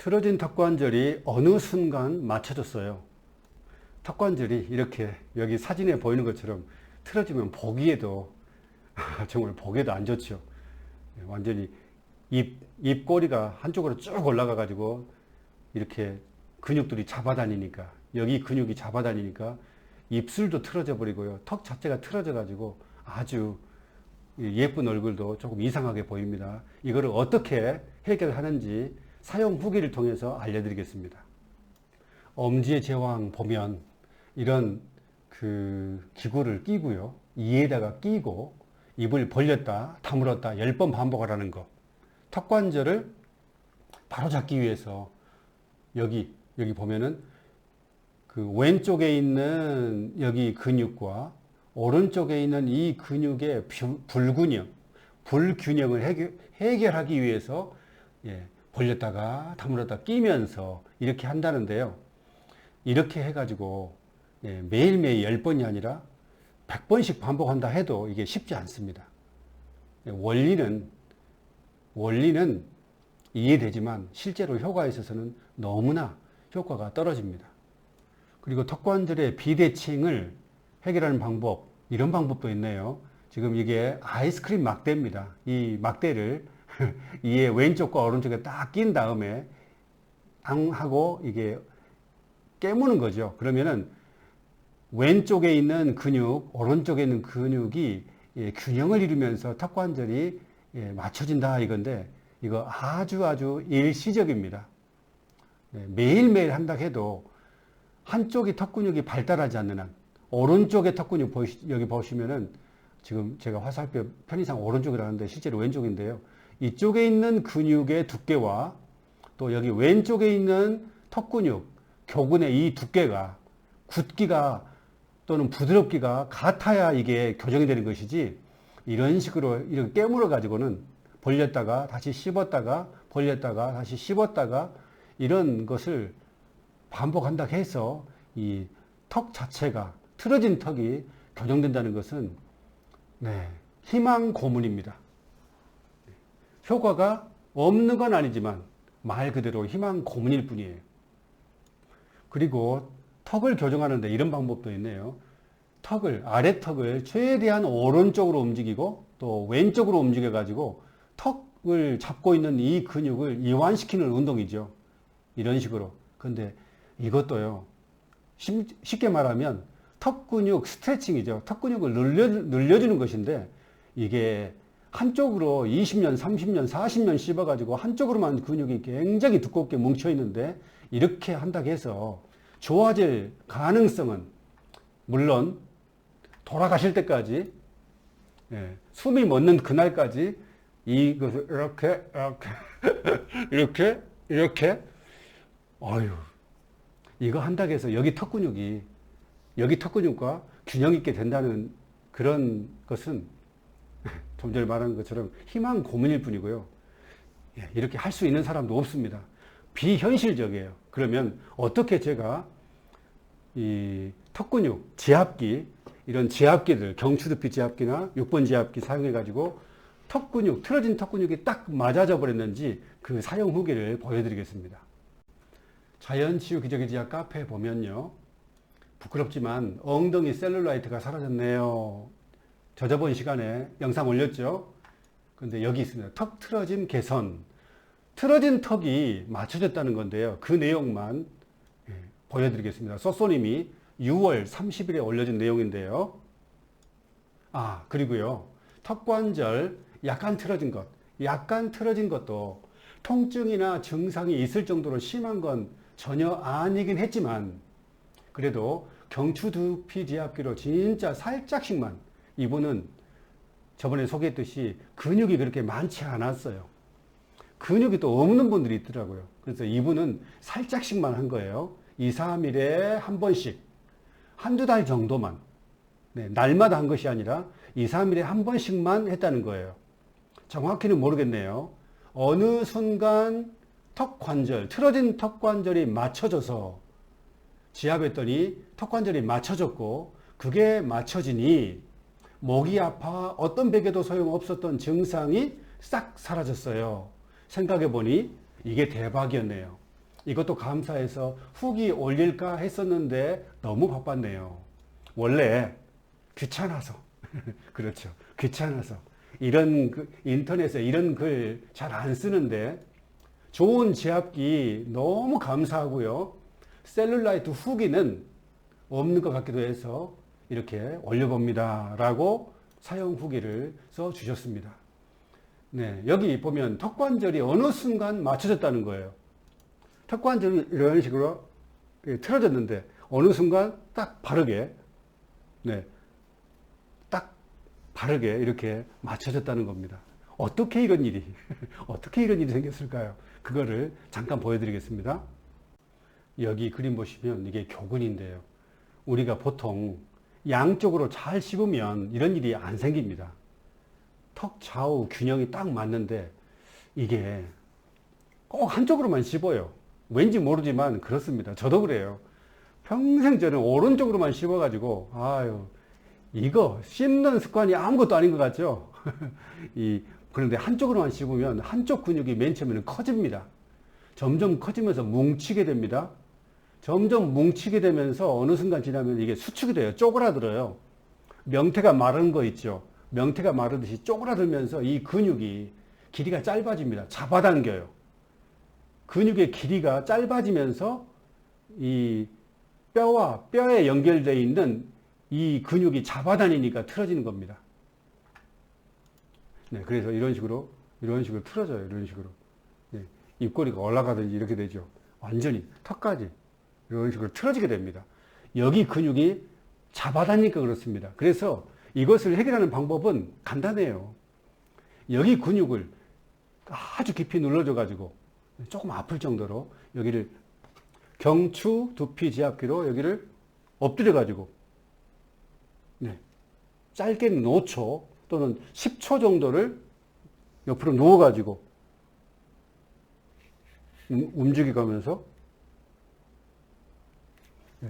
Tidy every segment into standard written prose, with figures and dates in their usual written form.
틀어진 턱관절이 어느 순간 맞춰졌어요. 턱관절이 이렇게 여기 사진에 보이는 것처럼 틀어지면 보기에도 정말 보기에도 안 좋죠. 완전히 입꼬리가 한쪽으로 쭉 올라가 가지고 이렇게 근육들이 잡아다니니까, 여기 근육이 잡아다니니까 입술도 틀어져 버리고요. 턱 자체가 틀어져 가지고 아주 예쁜 얼굴도 조금 이상하게 보입니다. 이거를 어떻게 해결하는지 사용 후기를 통해서 알려드리겠습니다. 엄지의 제왕 보면 이런 그 기구를 끼고요. 이에다가 끼고 입을 벌렸다 다물었다 10번 반복하라는 거. 턱관절을 바로 잡기 위해서 여기 보면은 그 왼쪽에 있는 여기 근육과 오른쪽에 있는 이 근육의 불균형을 해결하기 위해서 벌렸다가 다물었다 끼면서 이렇게 한다는데요. 이렇게 해가지고 매일매일 10번이 아니라 100번씩 반복한다 해도 이게 쉽지 않습니다. 원리는 이해되지만 실제로 효과에 있어서는 너무나 효과가 떨어집니다. 그리고 턱관절의 비대칭을 해결하는 방법, 이런 방법도 있네요. 지금 이게 아이스크림 막대입니다. 이 막대를 이에 왼쪽과 오른쪽에 딱 낀 다음에 하고 이게 깨무는 거죠. 그러면은 왼쪽에 있는 근육, 오른쪽에 있는 근육이 균형을 이루면서 턱관절이 맞춰진다 이건데, 이거 아주 일시적입니다. 매일매일 한다 해도 한쪽이 턱 근육이 발달하지 않는 한, 오른쪽의 턱 근육 여기 보시면은 지금 제가 화살표 편의상 오른쪽이라는데 실제로 왼쪽인데요. 이쪽에 있는 근육의 두께와 또 여기 왼쪽에 있는 턱 근육, 교근의 이 두께가, 굳기가 또는 부드럽기가 같아야 이게 교정이 되는 것이지, 이런 식으로 이렇게 깨물어 가지고는 벌렸다가 다시 씹었다가 벌렸다가 다시 씹었다가 이런 것을 반복한다 해서 이 턱 자체가, 틀어진 턱이 교정된다는 것은 희망 고문입니다. 효과가 없는 건 아니지만 말 그대로 희망 고문일 뿐이에요. 그리고 턱을 교정하는데 이런 방법도 있네요. 아래턱을 최대한 오른쪽으로 움직이고 또 왼쪽으로 움직여 가지고 턱을 잡고 있는 이 근육을 이완시키는 운동이죠. 이런 식으로. 근데 이것도요, 쉽게 말하면 턱 근육 스트레칭이죠. 턱 근육을 늘려주는 것인데, 이게 한쪽으로 20년, 30년, 40년 씹어가지고 한쪽으로만 근육이 굉장히 두껍게 뭉쳐 있는데, 이렇게 한다고 해서 좋아질 가능성은, 물론 돌아가실 때까지, 숨이 멎는 그날까지 이것을 이렇게 이거 한다고 해서 여기 턱 근육과 균형 있게 된다는 그런 것은 좀 전에 말한 것처럼 희망 고문일 뿐이고요. 이렇게 할 수 있는 사람도 없습니다. 비현실적이에요. 그러면 어떻게 제가 이 턱 근육, 지압기, 이런 지압기들, 경추두피 지압기나 6번 지압기 사용해 가지고 턱 근육, 틀어진 턱 근육이 딱 맞아져 버렸는지 그 사용 후기를 보여드리겠습니다. 자연치유 기저귀 지압 카페에 보면요, 부끄럽지만 엉덩이 셀룰라이트가 사라졌네요. 저저번 시간에 영상 올렸죠. 근데 여기 있습니다. 턱 틀어짐 개선. 틀어진 턱이 맞춰졌다는 건데요. 그 내용만 보여드리겠습니다. 소소님이 6월 30일에 올려준 내용인데요. 그리고요, 턱관절 약간 틀어진 것도 통증이나 증상이 있을 정도로 심한 건 전혀 아니긴 했지만, 그래도 경추두피 지압기로 진짜 살짝씩만, 이분은 저번에 소개했듯이 근육이 그렇게 많지 않았어요. 근육이 또 없는 분들이 있더라고요. 그래서 이분은 살짝씩만 한 거예요. 2, 3일에 한 번씩, 한두 달 정도만, 날마다 한 것이 아니라 2, 3일에 한 번씩만 했다는 거예요. 정확히는 모르겠네요. 어느 순간 틀어진 턱관절이 맞춰져서 지압했더니 턱관절이 맞춰졌고, 그게 맞춰지니 목이 아파 어떤 베개도 소용없었던 증상이 싹 사라졌어요. 생각해보니 이게 대박이었네요. 이것도 감사해서 후기 올릴까 했었는데 너무 바빴네요. 원래 귀찮아서. 그렇죠. 귀찮아서. 이런 인터넷에 이런 글 잘 안 쓰는데 좋은 제압기 너무 감사하고요. 셀룰라이트 후기는 없는 것 같기도 해서 이렇게 올려봅니다. 라고 사용 후기를 써 주셨습니다. 네, 여기 보면 턱관절이 어느 순간 맞춰졌다는 거예요. 턱관절이 이런 식으로 틀어졌는데 어느 순간 딱 바르게, 네, 딱 바르게 이렇게 맞춰졌다는 겁니다. 어떻게 이런 일이 생겼을까요? 그거를 잠깐 보여드리겠습니다. 여기 그림 보시면 이게 교근인데요. 우리가 보통 양쪽으로 잘 씹으면 이런 일이 안 생깁니다. 턱 좌우 균형이 딱 맞는데 이게 꼭 한쪽으로만 씹어요. 왠지 모르지만 그렇습니다. 저도 그래요. 평생 저는 오른쪽으로만 씹어가지고 이거 씹는 습관이 아무것도 아닌 것 같죠? 그런데 한쪽으로만 씹으면 한쪽 근육이 맨 처음에는 커집니다. 점점 커지면서 뭉치게 됩니다. 점점 뭉치게 되면서 어느 순간 지나면 이게 수축이 돼요. 쪼그라들어요. 명태가 마른 거 있죠. 명태가 마르듯이 쪼그라들면서 이 근육이 길이가 짧아집니다. 잡아당겨요. 근육의 길이가 짧아지면서 이 뼈와 뼈에 연결되어 있는 이 근육이 잡아다니니까 틀어지는 겁니다. 네, 그래서 이런 식으로 틀어져요. 이런 식으로. 네, 입꼬리가 올라가든지 이렇게 되죠. 완전히 턱까지 이런 식으로 틀어지게 됩니다. 여기 근육이 잡아다니니까 그렇습니다. 그래서 이것을 해결하는 방법은 간단해요. 여기 근육을 아주 깊이 눌러줘 가지고 조금 아플 정도로 여기를 경추 두피 지압기로 여기를 엎드려 가지고 짧게는 5초 또는 10초 정도를 옆으로 누워 가지고 움직여가면서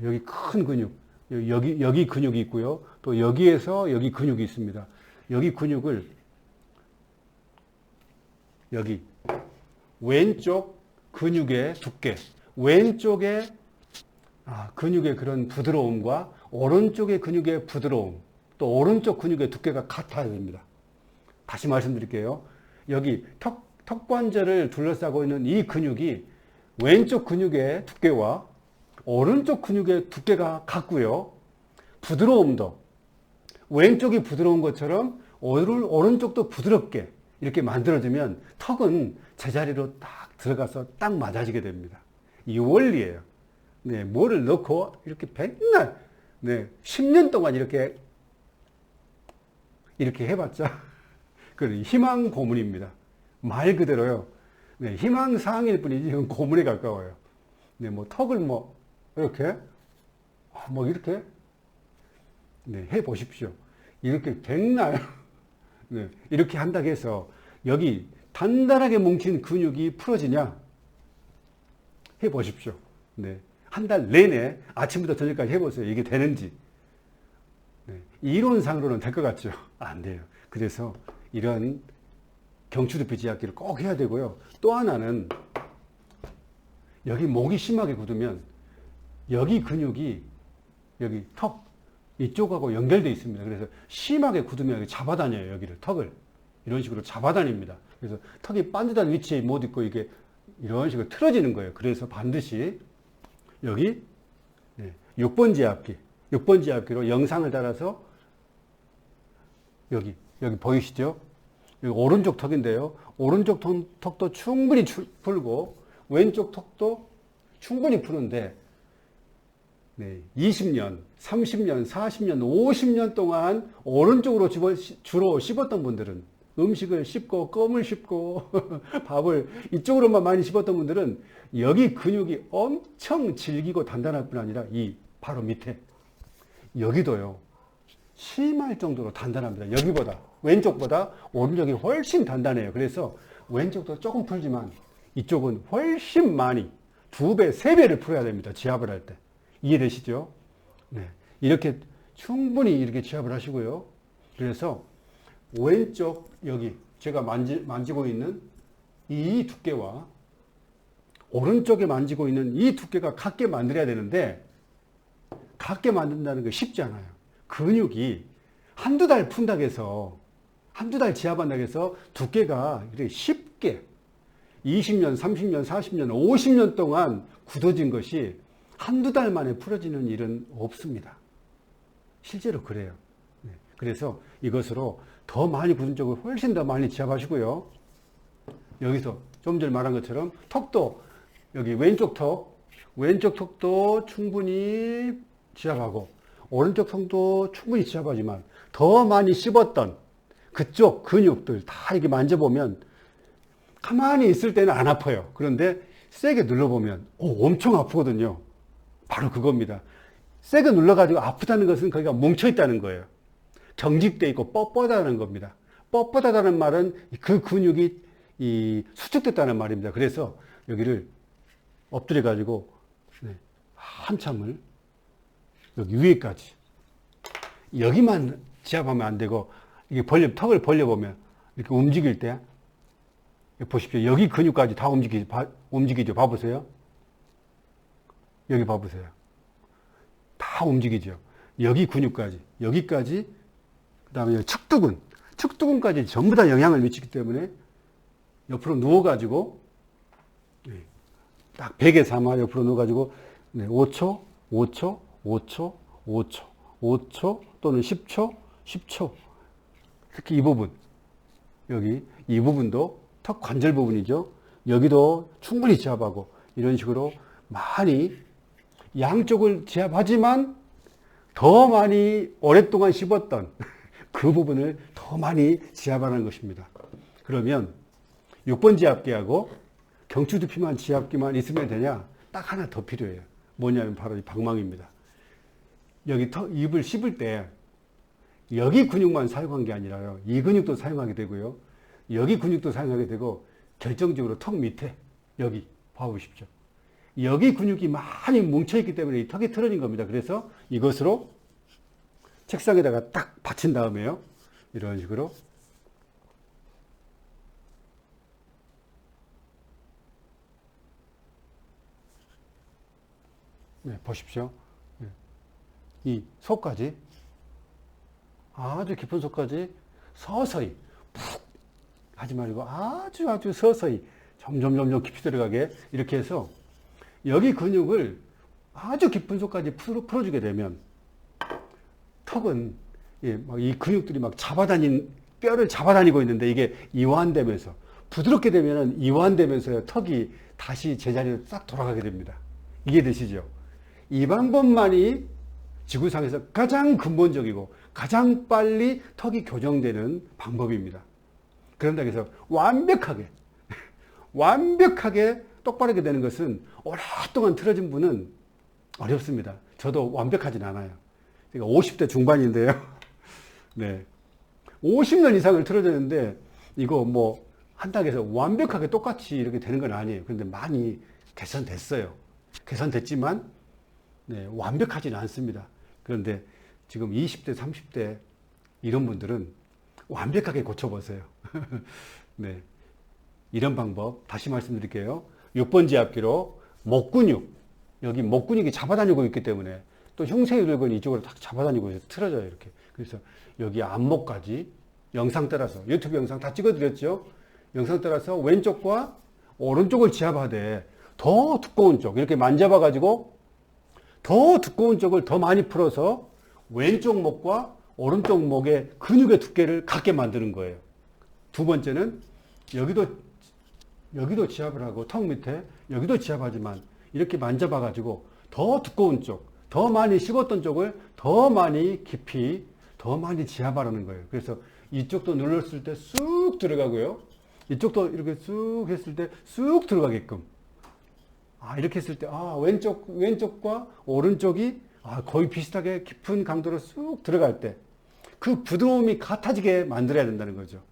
여기 큰 근육, 여기 근육이 있고요. 또 여기에서 여기 근육이 있습니다. 여기 근육을 여기 왼쪽 근육의 두께, 왼쪽의 근육의 그런 부드러움과 오른쪽의 근육의 부드러움, 또 오른쪽 근육의 두께가 같아야 됩니다. 다시 말씀드릴게요. 여기 턱관절을 둘러싸고 있는 이 근육이 왼쪽 근육의 두께와 오른쪽 근육의 두께가 같고요. 부드러움도 왼쪽이 부드러운 것처럼 오른쪽도 부드럽게 이렇게 만들어주면 턱은 제자리로 딱 들어가서 딱 맞아지게 됩니다. 이 원리예요. 네, 뭐를 넣고 이렇게 맨날 10년 동안 이렇게 해봤자 희망 고문입니다. 말 그대로요. 네, 희망 사항일 뿐이지 이건 고문에 가까워요. 네, 턱을 이렇게 해 보십시오. 이렇게 백날 이렇게 한다고 해서 여기 단단하게 뭉친 근육이 풀어지냐? 해 보십시오. 네. 한 달 내내 아침부터 저녁까지 해보세요. 이게 되는지. 네. 이론상으로는 될 것 같죠? 안 돼요. 그래서 이런 경추두피 지압기를 꼭 해야 되고요. 또 하나는 여기 목이 심하게 굳으면 여기 근육이 여기 턱 이쪽하고 연결되어 있습니다. 그래서 심하게 굳으면 여기 잡아다녀요. 여기를 턱을 이런 식으로 잡아다닙니다. 그래서 턱이 반듯한 위치에 못 있고 이게 이런 식으로 틀어지는 거예요. 그래서 반드시 여기 6번 지압기로 영상을 따라서 여기 보이시죠? 여기 오른쪽 턱인데요. 오른쪽 턱도 충분히 풀고 왼쪽 턱도 충분히 푸는데 20년, 30년, 40년, 50년 동안 오른쪽으로 주로 씹었던 분들은 음식을 씹고 껌을 씹고 밥을 이쪽으로만 많이 씹었던 분들은 여기 근육이 엄청 질기고 단단할 뿐 아니라 이 바로 밑에 여기도요 심할 정도로 단단합니다. 여기보다 왼쪽보다 오른쪽이 훨씬 단단해요. 그래서 왼쪽도 조금 풀지만 이쪽은 훨씬 많이 2배, 3배를 풀어야 됩니다. 지압을 할 때. 이해되시죠? 네. 이렇게 충분히 이렇게 지압을 하시고요. 그래서 왼쪽 여기 제가 만지고 있는 이 두께와 오른쪽에 만지고 있는 이 두께가 같게 만들어야 되는데 같게 만든다는 게 쉽지 않아요. 근육이 한두 달 푼다고 해서 한두 달 지압한다고 해서 두께가 이렇게 쉽게 20년, 30년, 40년, 50년 동안 굳어진 것이 한두 달 만에 풀어지는 일은 없습니다. 실제로 그래요. 그래서 이것으로 더 많이 굳은 쪽을 훨씬 더 많이 지압하시고요. 여기서 좀 전에 말한 것처럼 턱도 여기 왼쪽 턱도 충분히 지압하고 오른쪽 턱도 충분히 지압하지만 더 많이 씹었던 그쪽 근육들 다 이렇게 만져보면 가만히 있을 때는 안 아파요. 그런데 세게 눌러보면 엄청 아프거든요. 바로 그겁니다. 세게 눌러가지고 아프다는 것은 거기가 뭉쳐있다는 거예요. 경직되어 있고 뻣뻣하다는 겁니다. 뻣뻣하다는 말은 그 근육이 수축됐다는 말입니다. 그래서 여기를 엎드려 가지고 한참을 여기 위에까지 여기만 지압하면 안 되고 이게 턱을 벌려보면 이렇게 움직일 때 보십시오. 여기 근육까지 다 움직이죠. 봐보세요. 여기 봐보세요. 다 움직이죠. 여기 근육까지, 여기까지, 그 다음에 측두근까지 전부 다 영향을 미치기 때문에 옆으로 누워가지고 딱 베개 삼아 옆으로 누워가지고 5초, 5초, 5초, 5초, 5초 또는 10초 특히 이 부분 여기 이 부분도 턱 관절 부분이죠. 여기도 충분히 지압하고 이런 식으로 많이 양쪽을 지압하지만 더 많이 오랫동안 씹었던 그 부분을 더 많이 지압하는 것입니다. 그러면 6번 지압기하고 경추두피만 지압기만 있으면 되냐? 딱 하나 더 필요해요. 뭐냐면 바로 이 방망이입니다. 여기 입을 씹을 때 여기 근육만 사용한 게 아니라요. 이 근육도 사용하게 되고요. 여기 근육도 사용하게 되고 결정적으로 턱 밑에 여기 봐보십시오. 여기 근육이 많이 뭉쳐있기 때문에 이 턱이 틀어진 겁니다. 그래서 이것으로 책상에다가 딱 받친 다음에요. 이런 식으로 보십시오. 이 속까지 아주 깊은 속까지 서서히 푹 하지 말고 아주 서서히 점점 깊이 들어가게 이렇게 해서 여기 근육을 아주 깊은 속까지 풀어주게 되면 턱은 이 근육들이 막 뼈를 잡아다니고 있는데 이게 이완되면서 부드럽게 되면 이완되면서 턱이 다시 제자리로 싹 돌아가게 됩니다. 이해되시죠? 이 방법만이 지구상에서 가장 근본적이고 가장 빨리 턱이 교정되는 방법입니다. 그런다고 해서 완벽하게 똑바르게 되는 것은 오랫동안 틀어진 분은 어렵습니다. 저도 완벽하진 않아요. 제가 50대 중반인데요. 네. 50년 이상을 틀어졌는데 이거 뭐 한다고 해서 완벽하게 똑같이 이렇게 되는 건 아니에요. 그런데 많이 개선됐어요. 개선됐지만 완벽하지는 않습니다. 그런데 지금 20대, 30대 이런 분들은 완벽하게 고쳐보세요. 네. 이런 방법 다시 말씀드릴게요. 6번 지압기로 목 근육, 여기 목 근육이 잡아다니고 있기 때문에 또 흉쇄유력은 이쪽으로 딱 잡아다니고 있어요. 틀어져요. 이렇게. 그래서 여기 안목까지 영상 따라서 유튜브 영상 다 찍어드렸죠. 영상 따라서 왼쪽과 오른쪽을 지압하되 더 두꺼운 쪽 이렇게 만져봐가지고 더 두꺼운 쪽을 더 많이 풀어서 왼쪽 목과 오른쪽 목의 근육의 두께를 같게 만드는 거예요. 두 번째는 여기도 지압을 하고 턱 밑에 여기도 지압하지만 이렇게 만져봐가지고 더 두꺼운 쪽, 더 많이 씹었던 쪽을 더 많이 깊이, 더 많이 지압하라는 거예요. 그래서 이쪽도 눌렀을 때 쑥 들어가고요. 이쪽도 이렇게 쑥 했을 때 쑥 들어가게끔. 이렇게 했을 때, 왼쪽과 오른쪽이 거의 비슷하게 깊은 강도로 쑥 들어갈 때, 그 부드러움이 같아지게 만들어야 된다는 거죠.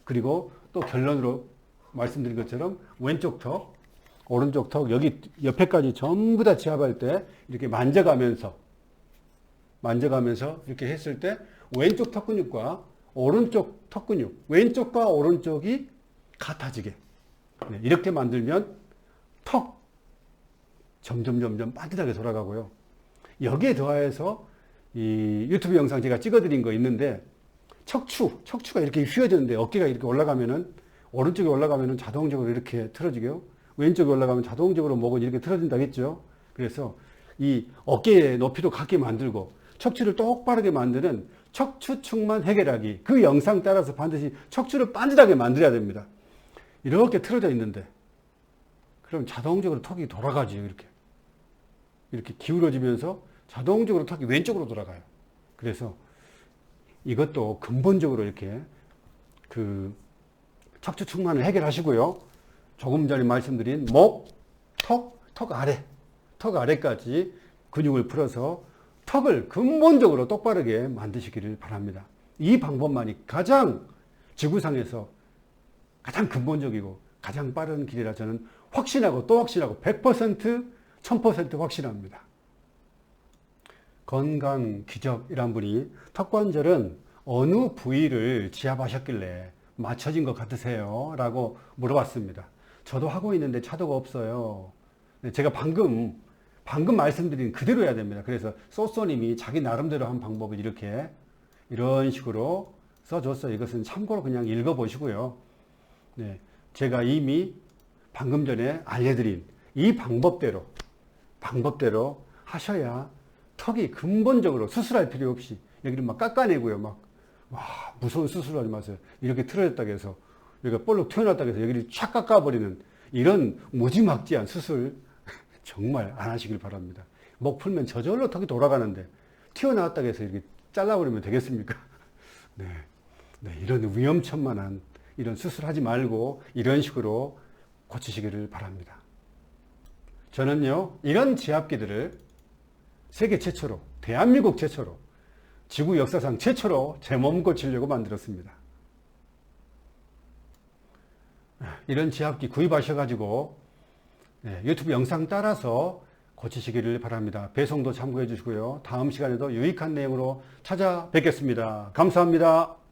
그리고 또 결론으로 말씀드린 것처럼 왼쪽 턱, 오른쪽 턱, 여기 옆에까지 전부 다 지압할 때 이렇게 만져가면서 이렇게 했을 때 왼쪽 턱 근육과 오른쪽 턱 근육, 왼쪽과 오른쪽이 같아지게. 이렇게 만들면 턱 점점 빠듯하게 돌아가고요. 여기에 더해서 이 유튜브 영상 제가 찍어드린 거 있는데 척추가 이렇게 휘어졌는데 어깨가 이렇게 올라가면은 오른쪽에 올라가면은 자동적으로 이렇게 틀어지고요. 왼쪽에 올라가면 자동적으로 목은 이렇게 틀어진다겠죠. 그래서 이 어깨의 높이도 같게 만들고 척추를 똑바르게 만드는 척추축만 해결하기. 그 영상 따라서 반드시 척추를 반듯하게 만들어야 됩니다. 이렇게 틀어져 있는데 그럼 자동적으로 턱이 돌아가지요. 이렇게 기울어지면서 자동적으로 턱이 왼쪽으로 돌아가요. 그래서 이것도 근본적으로 이렇게 그 척추축만을 해결하시고요. 조금 전에 말씀드린 목, 턱 아래까지 근육을 풀어서 턱을 근본적으로 똑바르게 만드시기를 바랍니다. 이 방법만이 가장 지구상에서 가장 근본적이고 가장 빠른 길이라 저는 확신하고 또 확신하고 100%, 1000% 확신합니다. 건강 기적이란 분이 턱관절은 어느 부위를 지압하셨길래 맞춰진 것 같으세요? 라고 물어봤습니다. 저도 하고 있는데 차도가 없어요. 제가 방금 말씀드린 그대로 해야 됩니다. 그래서 소쏘님이 자기 나름대로 한 방법을 이런 식으로 써줬어요. 이것은 참고로 그냥 읽어보시고요. 네, 제가 이미 방금 전에 알려드린 이 방법대로 하셔야 턱이 근본적으로 수술할 필요 없이 여기를 막 깎아내고요. 무서운 수술하지 마세요. 이렇게 틀어졌다고 해서 여기가 볼록 튀어나왔다고 해서 여기를 촥 깎아버리는 이런 무지막지한 수술 정말 안 하시길 바랍니다. 목 풀면 저절로 턱이 돌아가는데 튀어나왔다고 해서 이렇게 잘라버리면 되겠습니까? 네, 이런 위험천만한 이런 수술하지 말고 이런 식으로 고치시기를 바랍니다. 저는요, 이런 지압기들을 세계 최초로, 대한민국 최초로, 지구 역사상 최초로 제 몸 고치려고 만들었습니다. 이런 지압기 구입하셔가지고 유튜브 영상 따라서 고치시기를 바랍니다. 배송도 참고해 주시고요. 다음 시간에도 유익한 내용으로 찾아뵙겠습니다. 감사합니다.